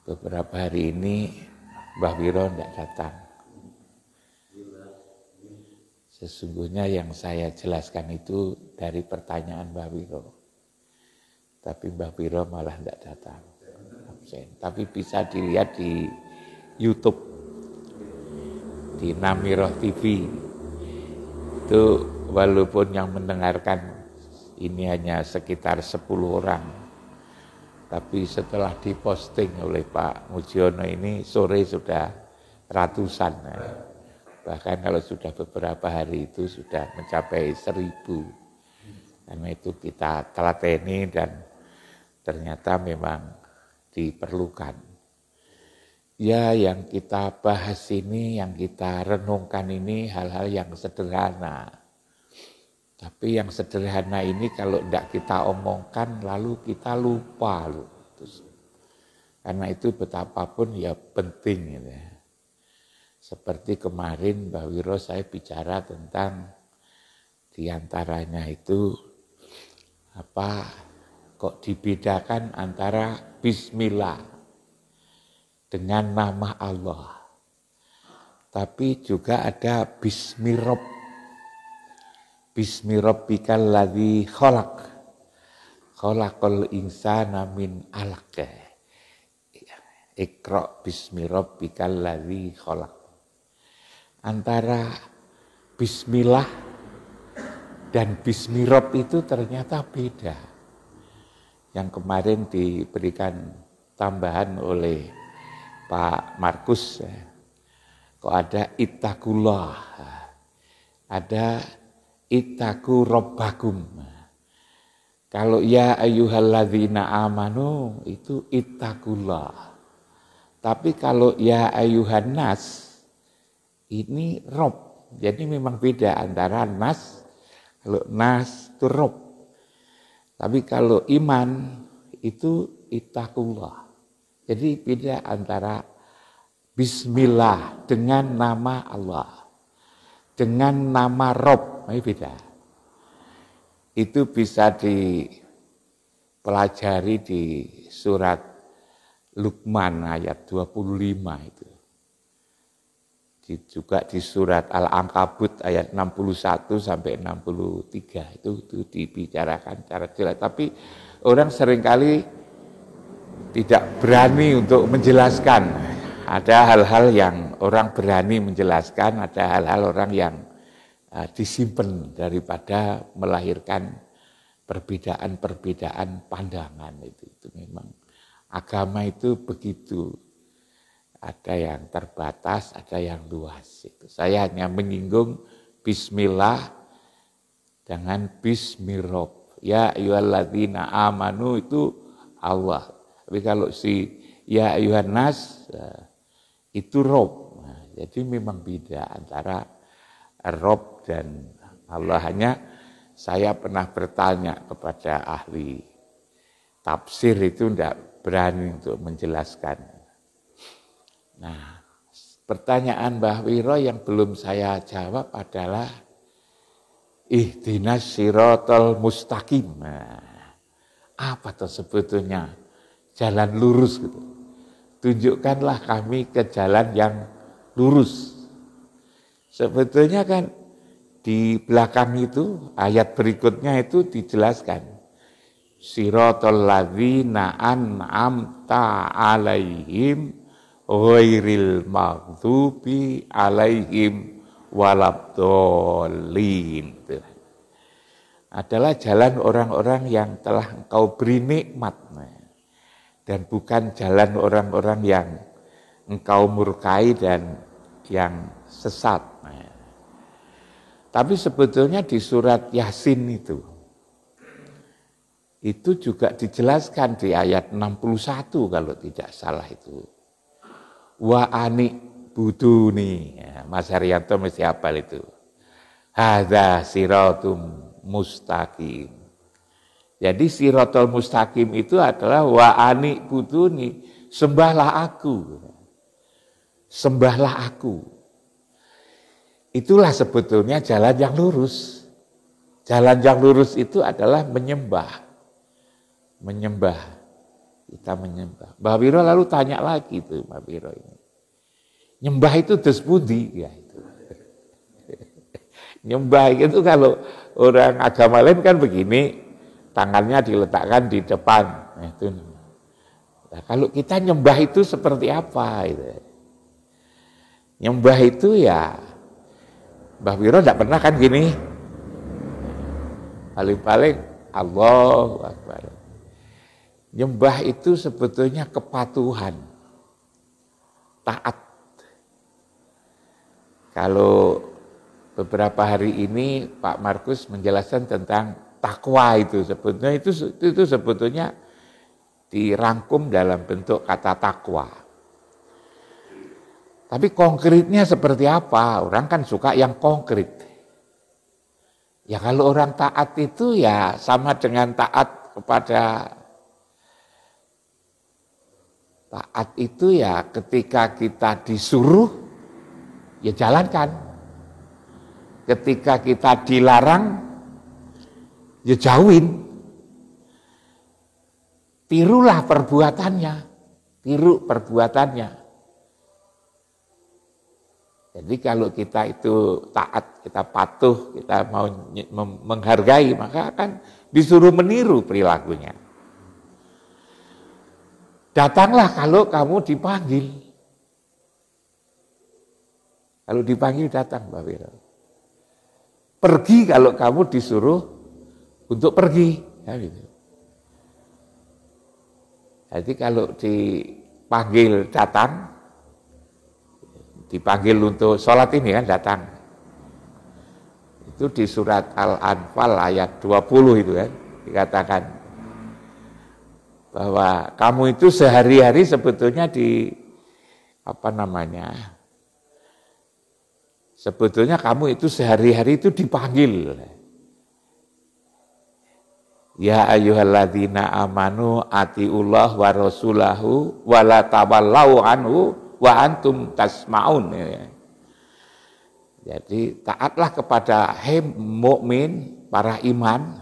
beberapa hari ini Mbah Wiro tidak datang. Sesungguhnya yang saya jelaskan itu dari pertanyaan Mbah Wiro. Tapi Mbah Wiro malah tidak datang. Absen. Tapi bisa dilihat di YouTube, di Namiroh TV. Itu walaupun yang mendengarkan ini hanya sekitar 10 orang. Tapi setelah diposting oleh Pak Mujiono ini sore sudah ratusan. Bahkan kalau sudah beberapa hari itu sudah mencapai 1000. Karena itu kita telateni dan ternyata memang diperlukan. Ya, yang kita bahas ini, yang kita renungkan ini hal-hal yang sederhana. Tapi yang sederhana ini kalau tidak kita omongkan lalu kita lupa loh. Karena itu betapapun ya penting gitu ya. Seperti kemarin Mbah Wiro saya bicara tentang diantaranya itu kok dibedakan antara Bismillah dengan nama Allah. Tapi juga ada Bismirab. Bismirabbikal ladzi khalaq. Khalaqal insana min 'alaq. Iqra bismirabbikal ladzi khalaq. Antara bismillah dan bismirab itu ternyata beda. Yang kemarin diberikan tambahan oleh Pak Markus, kok ada ittaqullah, ada ittaqu rabbakum. Kalau ya ayyuhalladzina amanu itu ittaqullah. Tapi kalau ya ayyuhan nas ini rob, jadi memang beda antara nas, kalau nas itu rob. Tapi kalau iman itu ittaqullah. Jadi beda antara bismillah dengan nama Allah, dengan nama rob, ini beda. Itu bisa dipelajari di surat Luqman ayat 25 itu. Juga di surat Al-Ankabut ayat 61 sampai 63 itu dibicarakan secara jelas. Tapi orang seringkali tidak berani untuk menjelaskan. Ada hal-hal yang orang berani menjelaskan, ada hal-hal orang yang disimpan daripada melahirkan perbedaan-perbedaan pandangan itu memang agama itu begitu. Ada yang terbatas, ada yang luas. Saya hanya menyinggung bismillah dengan bismirab. Ya ayyuhalladzina amanu itu Allah. Tapi kalau si ya ayyuhan nas itu rob. Nah, jadi memang beda antara rob dan Allah. Hanya saya pernah bertanya kepada ahli tafsir itu tidak berani untuk menjelaskan. Nah, pertanyaan Mbah Wiro yang belum saya jawab adalah ihdinas siratal mustaqim. Nah, apa itu sebetulnya jalan lurus gitu. Tunjukkanlah kami ke jalan yang lurus. Sebetulnya kan di belakang itu ayat berikutnya itu dijelaskan. Siratal ladzina an'amta 'alaihim ghairil maghdubi 'alaihim waladhdallin. Adalah jalan orang-orang yang telah engkau beri nikmat. Dan bukan jalan orang-orang yang engkau murkai dan yang sesat. Tapi sebetulnya di surat Yasin itu juga dijelaskan di ayat 61 kalau tidak salah itu. Wa ani buduni. Ya, Mas Haryanto mesti hafal itu. Hadza siratum mustaqim. Jadi siratul mustaqim itu adalah wa ani buduni. Sembahlah aku. Sembahlah aku. Itulah sebetulnya jalan yang lurus. Jalan yang lurus itu adalah menyembah Kita menyembah. Mbah Wiro lalu tanya lagi tuh Mbah Wiro ini. Nyembah itu dos pundi? Ya itu. Nyembah itu kalau orang agama lain kan begini, tangannya diletakkan di depan. Nah, itu. Nah, kalau kita nyembah itu seperti apa? Gitu. Nyembah itu ya, Mbah Wiro tidak pernah kan gini. Paling-paling Allahu Akbar. Nyembah itu sebetulnya kepatuhan, taat. Kalau beberapa hari ini Pak Markus menjelaskan tentang takwa itu, sebetulnya itu sebetulnya dirangkum dalam bentuk kata takwa. Tapi konkretnya seperti apa? Orang kan suka yang konkret. Ya kalau orang taat itu ya sama dengan taat kepada, taat itu ya ketika kita disuruh, ya jalankan. Ketika kita dilarang, ya jauhin. Tirulah perbuatannya, tiru perbuatannya. Jadi kalau kita itu taat, kita patuh, kita mau menghargai, maka akan disuruh meniru perilakunya. Datanglah kalau kamu dipanggil. Kalau dipanggil datang, Mbak Wiro. Pergi kalau kamu disuruh untuk pergi. Ya, gitu. Jadi kalau dipanggil datang, dipanggil untuk sholat ini kan datang. Itu di surat Al-Anfal ayat 20 itu kan, dikatakan bahwa kamu itu sehari-hari sebetulnya sebetulnya kamu itu sehari-hari itu dipanggil. Ya ayyuhalladzina amanu atiullah wa rasulahu wa la tawallau anhu wa antum tasma'un. Jadi taatlah kepada mukmin, para iman.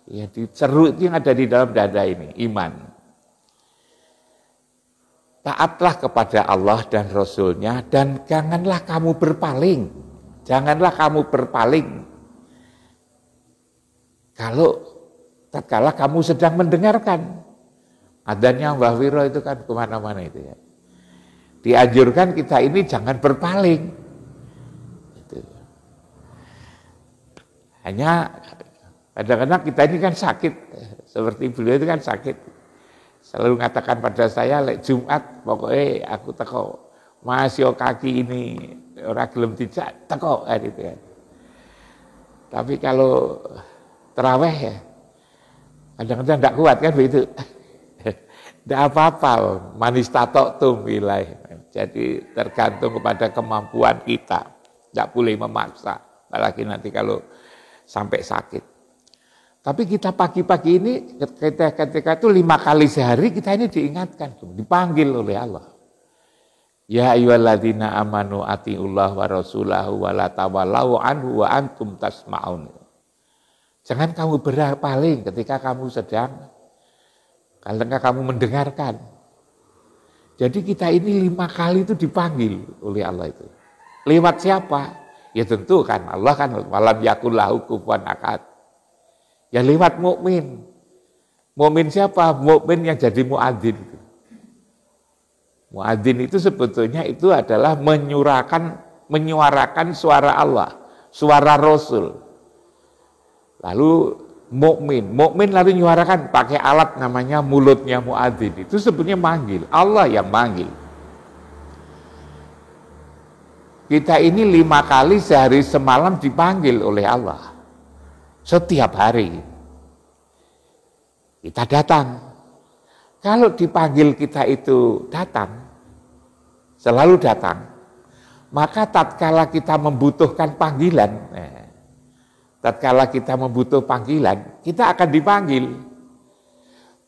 Ya, diseru itu yang ada di dalam dada ini, iman. Taatlah kepada Allah dan Rasul-Nya dan janganlah kamu berpaling. Janganlah kamu berpaling. Kalau tatkala kamu sedang mendengarkan adzannya Mbah Wiro itu kan kemana-mana itu ya. Dianjurkan kita ini jangan berpaling. Itu. Hanya kadang-kadang kita ini kan sakit, seperti beliau itu kan sakit. Selalu mengatakan pada saya, lek Jumat pokoknya aku teko masih kaki ini orang gelem dijak teko gitu ya. Tapi kalau terawih ya kadang-kadang tidak kuat kan begitu. Tidak apa-apa, manis tatok tum wilayah. Jadi tergantung kepada kemampuan kita. Tidak boleh memaksa, apalagi nanti kalau sampai sakit. Tapi kita pagi-pagi ini ketika itu 5 kali sehari kita ini diingatkan, dipanggil oleh Allah. Ya ayyuhalladzina amanu atiullah wa rasulahu wa la tawallau anhu wa antum tasma'un. Jangan kamu berpaling ketika kamu sedang, ketika kamu mendengarkan. Jadi kita ini 5 kali itu dipanggil oleh Allah itu. Lewat siapa? Ya tentu kan Allah kan walam yakul lahu kufuwan ahad. Ya lewat mukmin. Mukmin siapa? Mukmin yang jadi muadzin. Muadzin itu sebetulnya itu adalah menyuarakan suara Allah, suara Rasul. Lalu mukmin lalu menyuarakan pakai alat namanya mulutnya muadzin. Itu sebetulnya manggil, Allah yang manggil. Kita ini 5 kali sehari semalam dipanggil oleh Allah. Setiap hari kita datang. Kalau dipanggil kita itu datang, selalu datang, maka tatkala kita membutuhkan panggilan, tatkala kita membutuhkan panggilan, kita akan dipanggil.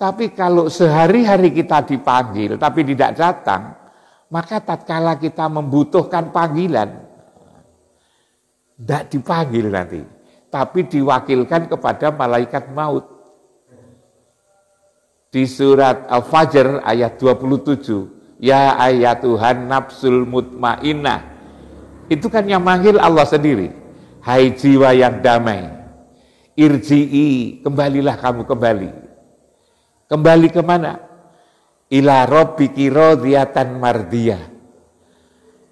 Tapi kalau sehari-hari kita dipanggil tapi tidak datang, maka tatkala kita membutuhkan panggilan, tidak dipanggil nanti, tapi diwakilkan kepada malaikat maut. di surat Al-Fajr ayat 27, ya ayatuhan nafsul mutmainnah. Itu kan yang manggil Allah sendiri. Hai jiwa yang damai, irji'i, kembalilah kamu kembali. Kembali kemana? Ila rabbiki radiyatan mardiyah.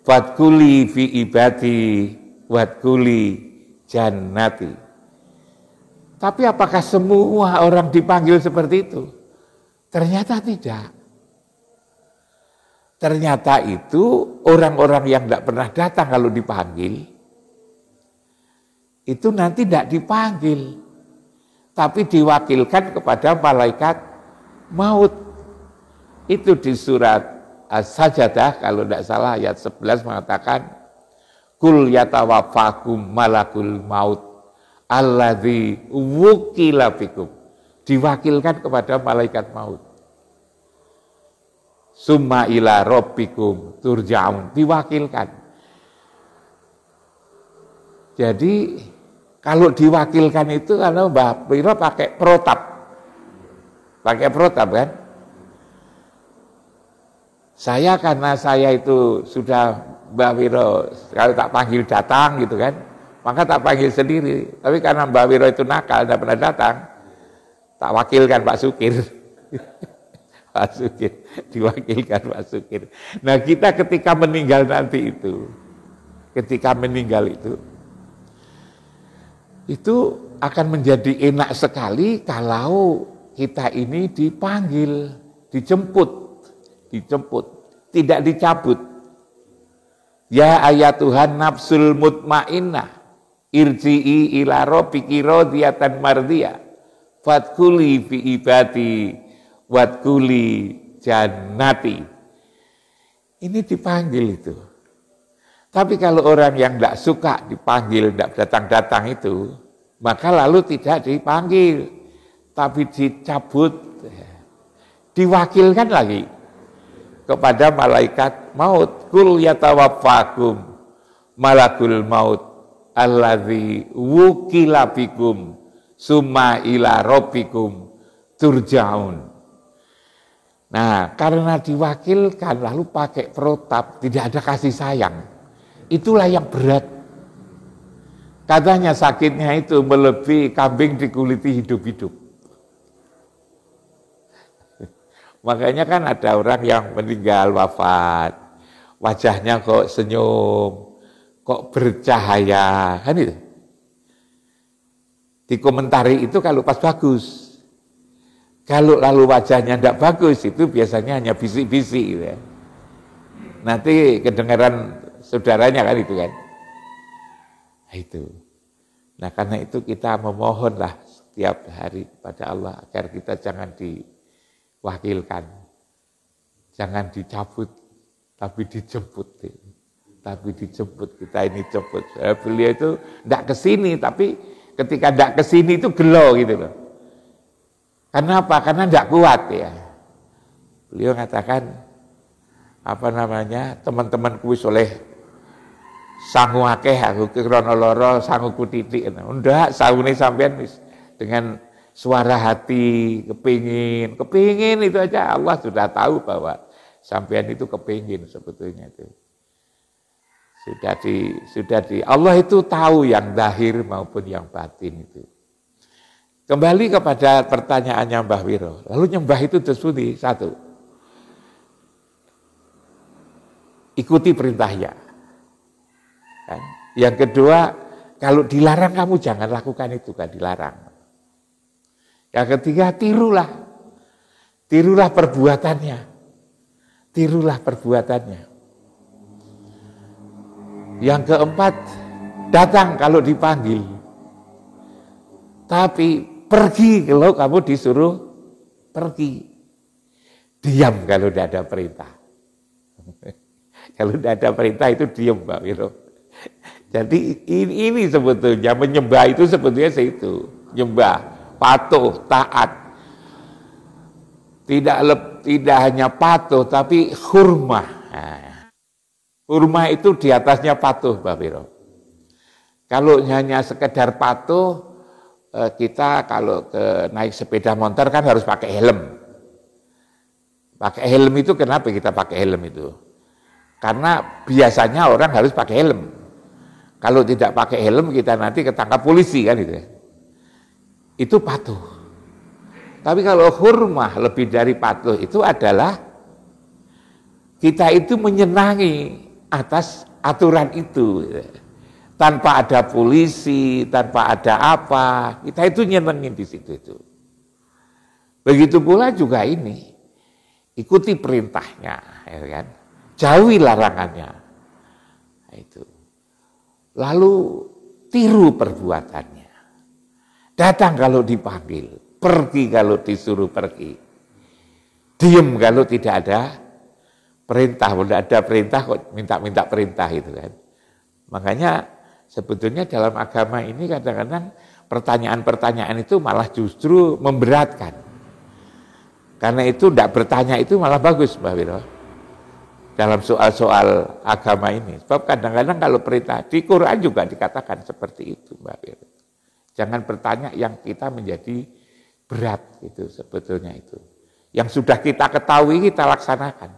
Fadkuli fi ibadi, wadkuli jannati. Tapi apakah semua orang dipanggil seperti itu? Ternyata tidak. Ternyata itu orang-orang yang tidak pernah datang kalau dipanggil, itu nanti tidak dipanggil, tapi diwakilkan kepada malaikat maut. Itu di surat As-Sajdah, kalau tidak salah ayat 11 mengatakan, Kul yatawaffakum malakul maut alladzi wukila bikum. Diwakilkan kepada malaikat maut. Summa ila rabbikum turja'un, diwakilkan. Jadi kalau diwakilkan itu karena Mbah Piro pakai protap. Pakai protap kan? Saya karena saya itu sudah Mbah Piro kalau tak panggil datang gitu kan, maka tak panggil sendiri. Tapi karena Mbah Piro itu nakal, tidak pernah datang, tak wakilkan Pak Sukir. Pak Sukir, diwakilkan Pak Sukir. Nah kita ketika meninggal nanti itu, ketika meninggal itu akan menjadi enak sekali kalau kita ini dipanggil, dijemput, tidak dicabut. Ya ayatuhan nafsul mutmainnah, irji'i ila rabbiki radiyatan mardiyah. Fadkuli fi ibadi wadkuli jannati. Ini dipanggil itu. Tapi kalau orang yang tidak suka dipanggil, tidak datang-datang itu, maka lalu tidak dipanggil, tapi dicabut, diwakilkan lagi kepada malaikat maut. Kul yatawaffakum malakul maut alladzi wukila bikum summa ila rabbikum turja'un. Nah, karena diwakilkan lalu pakai protap, tidak ada kasih sayang. Itulah yang berat. Katanya sakitnya itu melebihi kambing dikuliti hidup-hidup. Makanya kan ada orang yang meninggal wafat, wajahnya kok senyum, kok bercahaya, kan itu. Dikomentari itu kalau pas bagus. Kalau lalu wajahnya tidak bagus, itu biasanya hanya bisik-bisik gitu ya. Nanti kedengaran saudaranya kan itu kan. Nah itu. Nah karena itu kita memohonlah setiap hari pada Allah agar kita jangan diwakilkan. Jangan dicabut, tapi dijemput. Tapi dijemput, kita ini jemput. Beliau itu tidak kesini, tapi ketika tidak kesini itu gelo gitu loh. Karena apa? Karena tidak kuat ya. Beliau mengatakan, teman-teman kuwi soleh sangu akeh aku krana lara sangu ku titik. Ndak, sahune sampean wis dengan suara hati kepingin itu aja Allah sudah tahu bahwa sampean itu kepingin sebetulnya itu. Sudah di Allah itu tahu yang zahir maupun yang batin itu. Kembali kepada pertanyaannya Mbah Wiro. Lalu nyembah itu tersebut satu. Ikuti perintahnya. Kan? Yang kedua, kalau dilarang kamu jangan lakukan itu, kan dilarang. Yang ketiga, tirulah. Tirulah perbuatannya. Tirulah perbuatannya. Yang keempat, datang kalau dipanggil. Tapi pergi kalau kamu disuruh pergi. Diam kalau tidak ada perintah. Kalau tidak ada perintah itu diam Mbak Wiro. Jadi ini sebetulnya menyembah itu sebetulnya itu. Nyembah, patuh, taat. Tidak hanya patuh tapi hurmah. Nah, hurmah itu di atasnya patuh Mbak Wiro. Kalau hanya sekedar patuh, kita kalau naik sepeda motor kan harus pakai helm. Pakai helm itu kenapa kita pakai helm itu? Karena biasanya orang harus pakai helm. Kalau tidak pakai helm kita nanti ketangkap polisi kan itu. Itu patuh. Tapi kalau hurmah lebih dari patuh itu adalah kita itu menyenangi atas aturan itu. Tanpa ada polisi, tanpa ada apa, kita itu nyenengin di situ itu. Begitu pula juga ini, ikuti perintahnya, ya kan? Jauhi larangannya. Nah, itu. Lalu tiru perbuatannya. Datang kalau dipanggil, pergi kalau disuruh pergi. Diam kalau tidak ada perintah, tidak ada perintah kok minta-minta perintah itu kan. Makanya sebetulnya dalam agama ini kadang-kadang pertanyaan-pertanyaan itu malah justru memberatkan. Karena itu tidak bertanya itu malah bagus Mbak Wiro. Dalam soal-soal agama ini. Sebab kadang-kadang kalau perintah, di Quran juga dikatakan seperti itu Mbak Wiro. Jangan bertanya yang kita menjadi berat itu sebetulnya itu. Yang sudah kita ketahui kita laksanakan.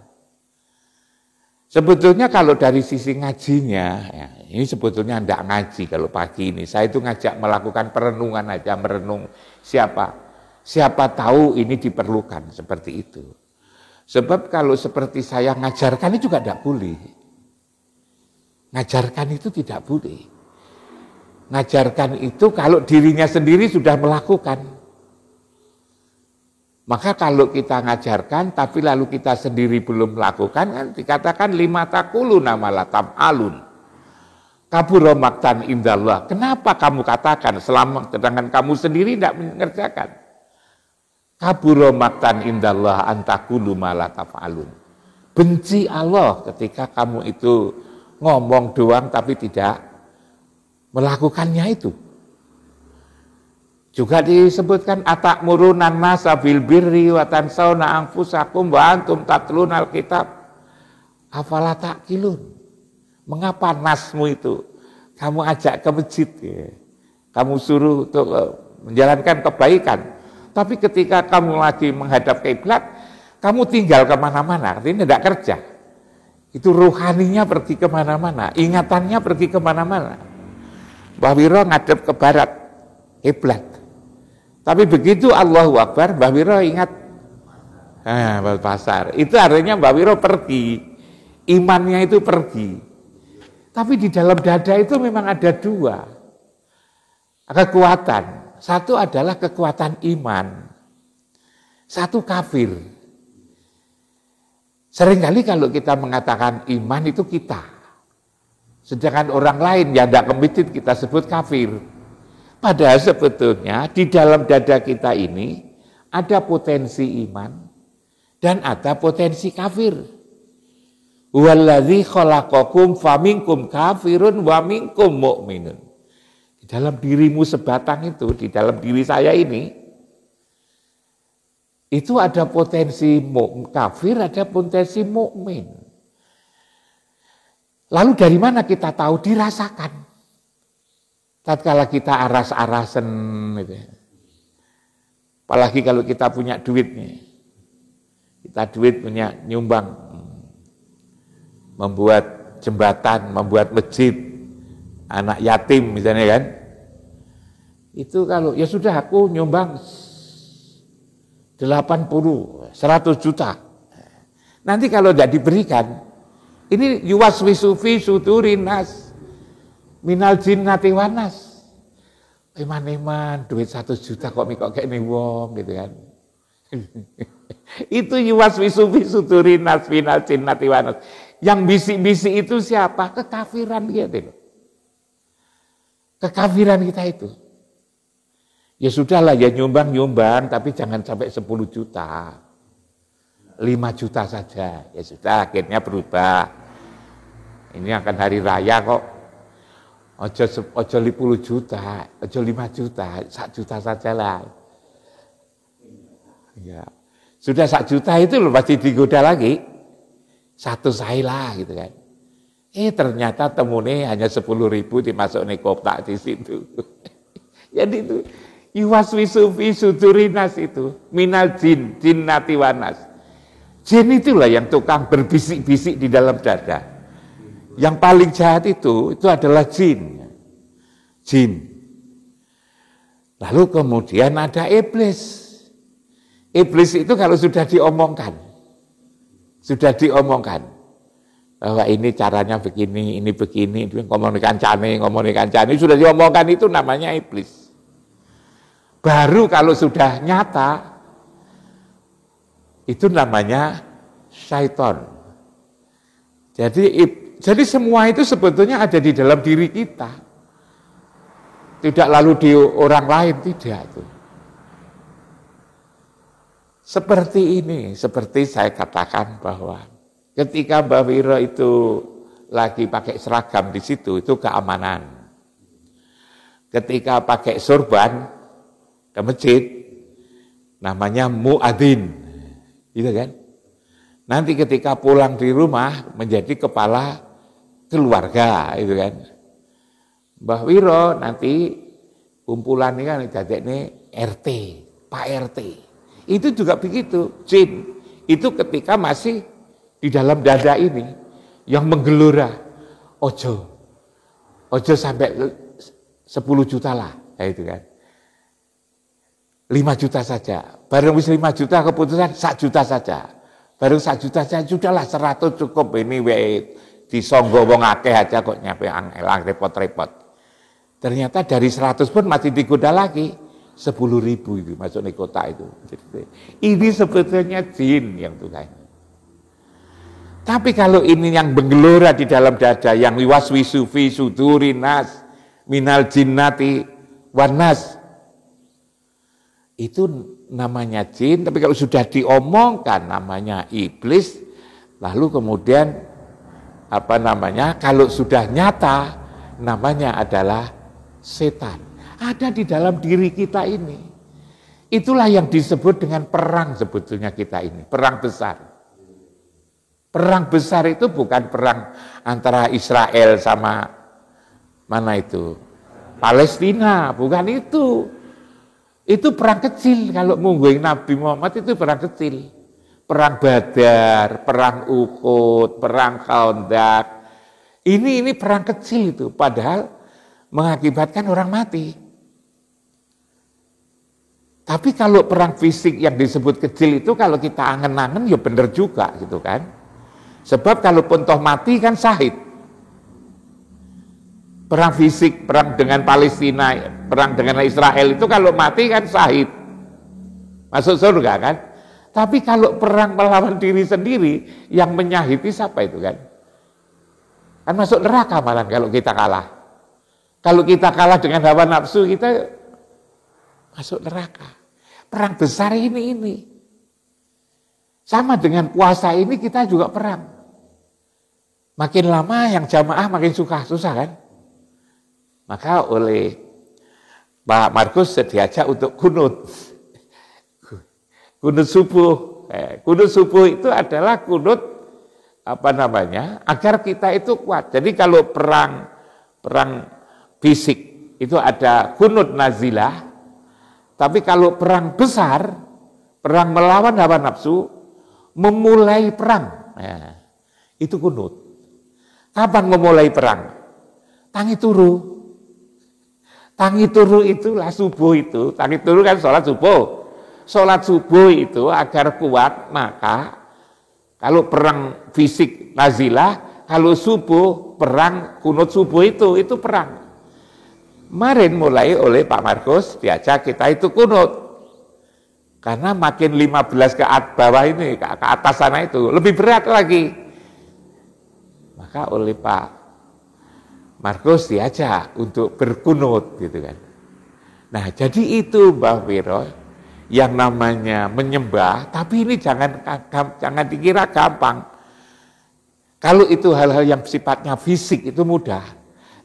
Sebetulnya kalau dari sisi ngajinya, ya, ini sebetulnya tidak ngaji kalau pagi ini. Saya itu ngajak melakukan perenungan aja, merenung siapa tahu ini diperlukan seperti itu. Sebab kalau seperti saya ngajarkan itu juga tidak boleh. Ngajarkan itu tidak boleh. Ngajarkan itu kalau dirinya sendiri sudah melakukan. Maka kalau kita ngajarkan tapi lalu kita sendiri belum melakukan kan dikatakan lima takulu nama latam alun. Kabura maktan indallah. Kenapa kamu katakan selama sedangkan kamu sendiri tidak mengerjakan? Kabura maktan indallah antakulu malatam alun. Benci Allah ketika kamu itu ngomong doang tapi tidak melakukannya itu. Juga disebutkan atakmurunan nasa bil birri wa tansawna anfusakum wa antum tatlunal kitab. Afala ta'qilun. Mengapa nasmu itu kamu ajak ke masjid ya. Kamu suruh untuk menjalankan kebaikan. Tapi ketika kamu lagi menghadap kiblat, kamu tinggal kemana-mana, artinya tidak kerja. Itu rohaninya pergi kemana-mana, ingatannya pergi kemana-mana. Mbah Wiro ngadep ke barat, kiblat. Tapi begitu Allahu Akbar, Mbah Wiro ingat pasar. Itu artinya Mbah Wiro pergi, imannya itu pergi. Tapi di dalam dada itu memang ada dua kekuatan. Satu adalah kekuatan iman, satu kafir. Seringkali kalau kita mengatakan iman itu kita, sedangkan orang lain yang tidak committed kita sebut kafir. Padahal sebetulnya di dalam dada kita ini ada potensi iman dan ada potensi kafir. Wallazi khalaqakum faminkum kafirun wa minkum mu'minun. Di dalam dirimu sebatang itu, di dalam diri saya ini, itu ada potensi kafir, ada potensi mukmin. Lalu dari mana kita tahu? Dirasakan. Tatkala kita aras-arasen gitu. Apalagi kalau kita punya duit nih. Kita duit punya nyumbang. Membuat jembatan, membuat masjid, anak yatim misalnya kan. Itu kalau ya sudah aku nyumbang 80, 100 juta. Nanti kalau tidak diberikan, ini yuwaswisu fi sudurin nas minal jinnati wanas. Eman-eman duit 100 juta kok kayak ini wong gitu kan. Itu yuwaswisu fi sudurin nas minal jinnati wanas. Yang bisik-bisik itu siapa? Kekafiran gitu. Kekafiran kita itu. Ya sudahlah ya nyumbang tapi jangan sampai 10 juta. 5 juta saja. Ya sudah akhirnya berubah. Ini akan hari raya kok. Ojo 10 juta, ojo 5 juta, 1 juta sajalah. Ya. Sudah 1 juta itu loh pasti digoda lagi. 1 sailah gitu kan. Ternyata temunya hanya 10.000 dimasuk nih kotak di situ. Jadi itu yuwaswisu fi sudurinas itu minal jinnati wanas. Jin itulah yang tukang berbisik-bisik di dalam dada. Yang paling jahat itu adalah jin. Jin. Lalu kemudian ada iblis. Iblis itu kalau sudah diomongkan bahwa ini caranya begini, ini begini, komunikan sudah diomongkan, itu namanya iblis. Baru kalau sudah nyata, itu namanya syaiton. Jadi semua itu sebetulnya ada di dalam diri kita. Tidak lalu di orang lain, tidak itu. Seperti ini, seperti saya katakan bahwa ketika Mbak Wiro itu lagi pakai seragam di situ, itu keamanan. Ketika pakai sorban ke masjid, namanya muadzin, gitu kan? Nanti ketika pulang di rumah menjadi kepala keluarga, itu kan? Mbah Wiro nanti kumpulan ini kan ini RT, Pak RT. Itu juga begitu, jin. Itu ketika masih di dalam dada ini, yang menggelora, ojo sampai 10 juta lah, itu kan. 5 juta saja, baru 5 juta keputusan 1 juta saja. Baru 1 juta saja, sudahlah 100 cukup, ini disonggo wong akeh aja kok nyampe angel, repot-repot. Ternyata dari 100 pun masih digoda lagi. 10.000 itu masuk di kota itu. Ini sebetulnya jin yang Tuhan. Tapi kalau ini yang menggelora di dalam dada, yang wiwaswisu fi suduri nas minal jinnati wanas, itu namanya jin. Tapi kalau sudah diomongkan namanya iblis. Lalu kemudian kalau sudah nyata namanya adalah setan. Ada di dalam diri kita ini. Itulah yang disebut dengan perang sebetulnya kita ini, perang besar. Perang besar itu bukan perang antara Israel sama mana itu? Palestina, bukan itu. Itu perang kecil, kalau mungguing Nabi Muhammad itu perang kecil. Perang Badar, perang Uhud, perang Khandaq. Ini perang kecil itu, padahal mengakibatkan orang mati. Tapi kalau perang fisik yang disebut kecil itu kalau kita angen-angen ya benar juga gitu kan. Sebab kalau pun toh mati kan syahid. Perang fisik, perang dengan Palestina, perang dengan Israel itu kalau mati kan syahid. Masuk surga kan. Tapi kalau perang melawan diri sendiri yang menyahidi siapa itu kan? Kan masuk neraka malah kalau kita kalah. Kalau kita kalah dengan hawa nafsu kita masuk neraka. Perang besar ini. Sama dengan puasa ini kita juga perang. Makin lama yang jamaah makin susah kan. Maka oleh Pak Markus diajak untuk kunut. Kunut subuh. Kunut subuh itu adalah kunut agar kita itu kuat. Jadi kalau perang fisik itu ada kunut nazilah. Tapi kalau perang besar, perang melawan hawa nafsu, memulai perang, itu kunut. Kapan memulai perang? Tangi turu. Tangi turu itulah subuh itu. Tangi turu kan sholat subuh. Sholat subuh itu agar kuat, maka kalau perang fisik nazilah, kalau subuh, perang kunut subuh itu perang. Kemarin mulai oleh Pak Markus diajak kita itu kunut. Karena makin 15 ke bawah ini, ke atas sana itu, lebih berat lagi. Maka oleh Pak Markus diajak untuk berkunut gitu kan. Nah jadi itu Mbak Wiro, yang namanya menyembah, tapi ini jangan dikira gampang. Kalau itu hal-hal yang sifatnya fisik itu mudah.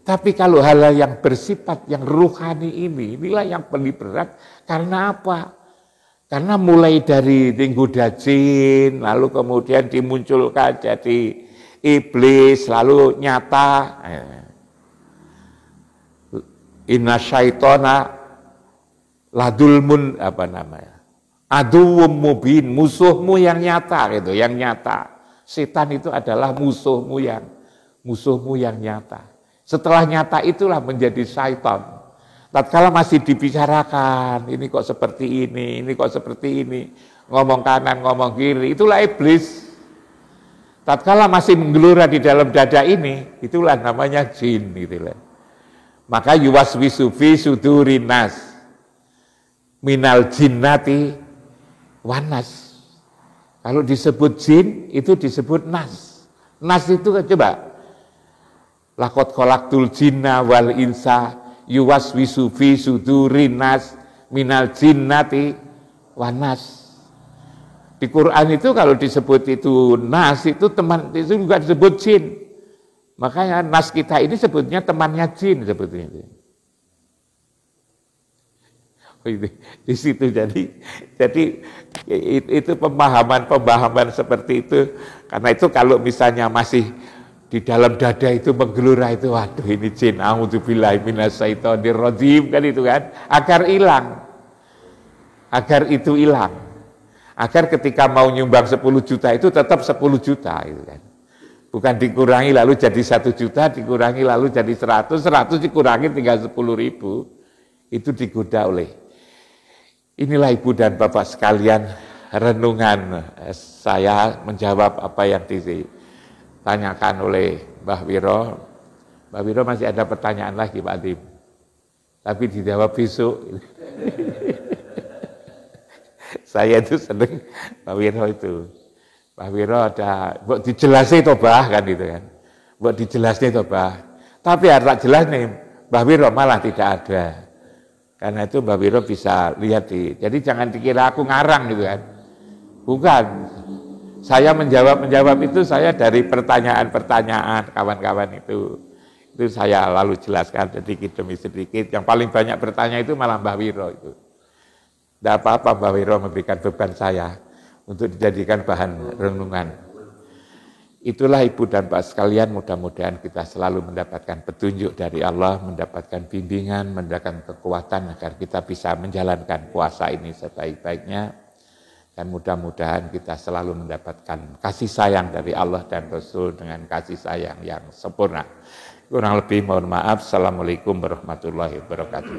Tapi kalau hal-hal yang bersifat yang ruhani inilah yang paling berat. Karena apa? Karena mulai dari tinggoda jin, lalu kemudian dimunculkan jadi iblis, lalu nyata. Inna syaitona ladulmun Aduwwum mubin, musuhmu yang nyata gitu, yang nyata. Setan itu adalah musuhmu yang nyata. Setelah nyata itulah menjadi syaitan. Tatkala masih dibicarakan, ini kok seperti ini kok seperti ini, ngomong kanan, ngomong kiri, itulah iblis. Tatkala masih menggelora di dalam dada ini, itulah namanya jin gitu lah. Maka yuwaswisu fi sudurin nas minal jinnati wanas. Kalau disebut jin itu disebut nas. Nas itu coba laqad khalaqtul jinna wal insa yuwaswisu fi sudurin nas minal jinnati wanas. Di Quran itu kalau disebut itu nas itu teman, itu juga disebut jin. Makanya nas kita ini sebutnya temannya jin sebetulnya. Di situ jadi itu pemahaman seperti itu. Karena itu kalau misalnya masih di dalam dada itu menggelora itu, waduh ini jin, a'udzubillahi minasyaitonir rajim kan itu kan, agar itu hilang. Agar ketika mau nyumbang 10 juta itu tetap 10 juta gitu kan. Bukan dikurangi lalu jadi 1 juta, dikurangi lalu jadi 100 dikurangi tinggal 10.000. Itu digoda oleh. Inilah Ibu dan Bapak sekalian renungan saya menjawab apa yang ditanyakan oleh Mbah Wiro. Mbah Wiro masih ada pertanyaan lagi Pak Adim. Tapi dijawab besok. Saya itu seneng Mbah Wiro itu. Mbah Wiro ada, buat dijelasin itu bah kan gitu kan. Buat dijelasin itu bah. Tapi harus jelas nih, Mbah Wiro malah tidak ada. Karena itu Mbah Wiro bisa lihat jadi jangan dikira aku ngarang gitu kan. Bukan. Saya menjawab itu saya dari pertanyaan-pertanyaan kawan-kawan itu. Itu saya lalu jelaskan sedikit demi sedikit. Yang paling banyak bertanya itu malah Mbah Wiro itu. Tidak apa-apa Mbah Wiro memberikan beban saya untuk dijadikan bahan renungan. Itulah Ibu dan Bapak sekalian, mudah-mudahan kita selalu mendapatkan petunjuk dari Allah, mendapatkan bimbingan, mendapatkan kekuatan agar kita bisa menjalankan puasa ini sebaik-baiknya. Dan mudah-mudahan kita selalu mendapatkan kasih sayang dari Allah dan Rasul dengan kasih sayang yang sempurna. Kurang lebih mohon maaf. Assalamualaikum warahmatullahi wabarakatuh.